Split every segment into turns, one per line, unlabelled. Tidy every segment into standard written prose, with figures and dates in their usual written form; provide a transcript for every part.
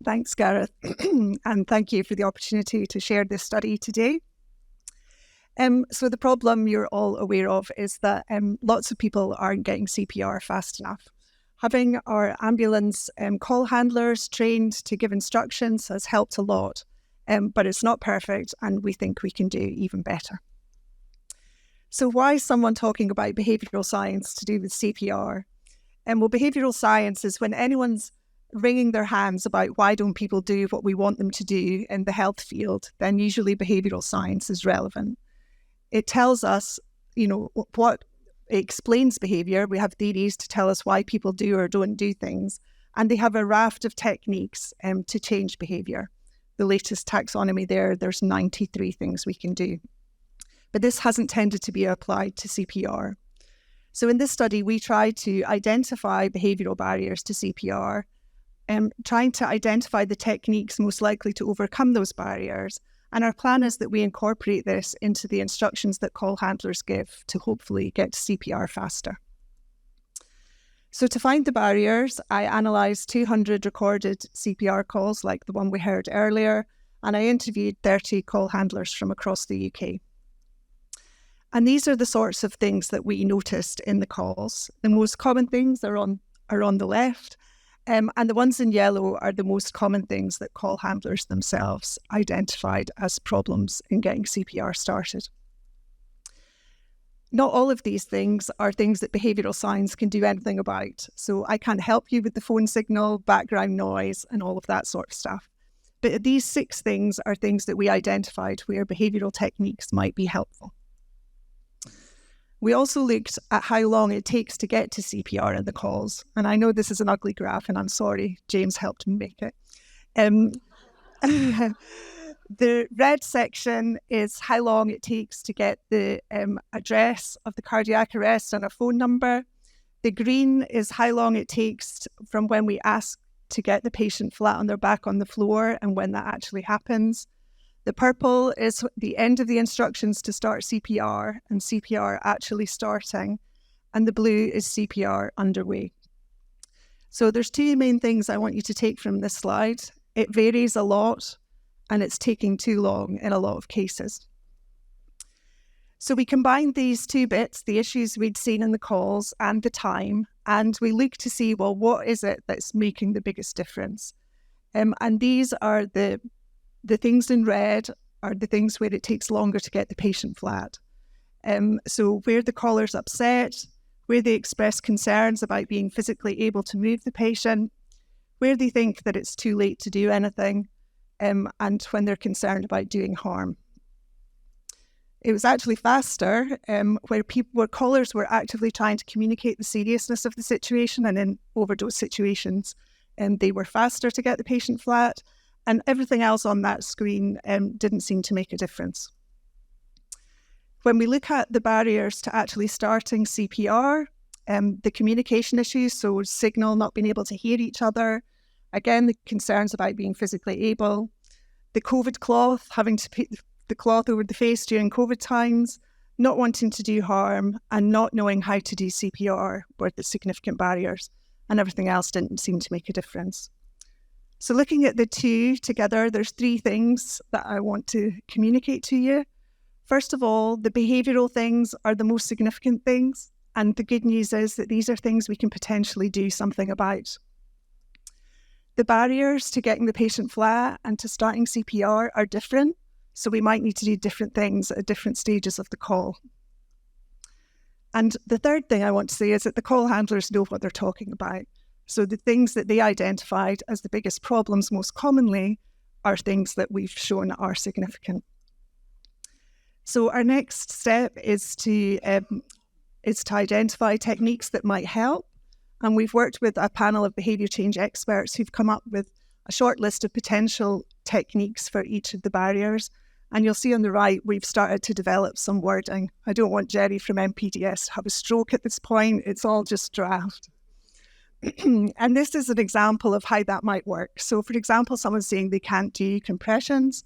Thanks, Gareth, and thank you for the opportunity to share this study today. So the problem you're all aware of is that lots of people aren't getting CPR fast enough. Having our ambulance call handlers trained to give instructions has helped a lot, but it's not perfect, and we think we can do even better. So why is someone talking about behavioural science to do with CPR? Well, behavioural science is when anyone's wringing their hands about why don't people do what we want them to do in the health field, then usually behavioural science is relevant. It tells us, what it explains behaviour. We have theories to tell us why people do or don't do things, and they have a raft of techniques to change behaviour. The latest taxonomy there's 93 things we can do. But this hasn't tended to be applied to CPR. So in this study, we tried to identify behavioural barriers to CPR, trying to identify the techniques most likely to overcome those barriers. And our plan is that we incorporate this into the instructions that call handlers give to hopefully get to CPR faster. So to find the barriers, I analysed 200 recorded CPR calls like the one we heard earlier, and I interviewed 30 call handlers from across the UK. And these are the sorts of things that we noticed in the calls. The most common things are on the left, and the ones in yellow are the most common things that call handlers themselves identified as problems in getting CPR started. Not all of these things are things that behavioural science can do anything about. So I can't help you with the phone signal, background noise, and all of that sort of stuff. But these 6 things are things that we identified where behavioural techniques might be helpful. We also looked at how long it takes to get to CPR in the calls. And I know this is an ugly graph, and I'm sorry, James helped me make it. The red section is how long it takes to get the address of the cardiac arrest and a phone number. The green is how long it takes from when we ask to get the patient flat on their back on the floor and when that actually happens. The purple is the end of the instructions to start CPR and CPR actually starting, and the blue is CPR underway. So there's 2 main things I want you to take from this slide. It varies a lot, and it's taking too long in a lot of cases. So we combined these 2 bits, the issues we'd seen in the calls and the time, and we looked to see, well, what is it that's making the biggest difference? And these are the things in red are the things where it takes longer to get the patient flat. So where the caller's upset, where they express concerns about being physically able to move the patient, where they think that it's too late to do anything, and when they're concerned about doing harm. It was actually faster where callers were actively trying to communicate the seriousness of the situation, and in overdose situations, they were faster to get the patient flat. And everything else on that screen didn't seem to make a difference. When we look at the barriers to actually starting CPR, the communication issues, so signal, not being able to hear each other, again, the concerns about being physically able, the COVID cloth, having to put the cloth over the face during COVID times, not wanting to do harm, and not knowing how to do CPR were the significant barriers, and everything else didn't seem to make a difference. So looking at the 2 together, there's 3 things that I want to communicate to you. First of all, the behavioural things are the most significant things. And the good news is that these are things we can potentially do something about. The barriers to getting the patient flat and to starting CPR are different. So we might need to do different things at different stages of the call. And the third thing I want to say is that the call handlers know what they're talking about. So the things that they identified as the biggest problems most commonly are things that we've shown are significant. So our next step is to identify techniques that might help. And we've worked with a panel of behaviour change experts who've come up with a short list of potential techniques for each of the barriers. And you'll see on the right, we've started to develop some wording. I don't want Jerry from MPDS to have a stroke at this point. It's all just draft. And this is an example of how that might work. So for example, someone's saying they can't do compressions.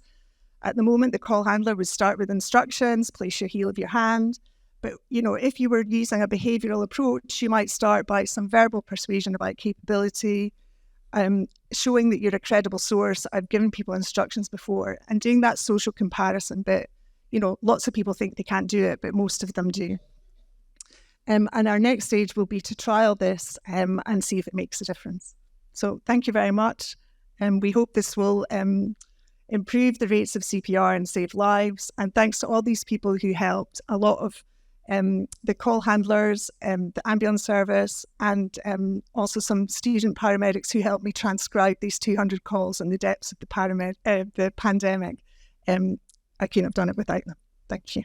At the moment, the call handler would start with instructions, place your heel of your hand. But, if you were using a behavioural approach, you might start by some verbal persuasion about capability, showing that you're a credible source. I've given people instructions before, and doing that social comparison bit. Lots of people think they can't do it, but most of them do. And our next stage will be to trial this and see if it makes a difference. So thank you very much. And we hope this will improve the rates of CPR and save lives. And thanks to all these people who helped, a lot of the call handlers, the ambulance service, and also some student paramedics who helped me transcribe these 200 calls in the depths of the pandemic. I couldn't have done it without them. Thank you.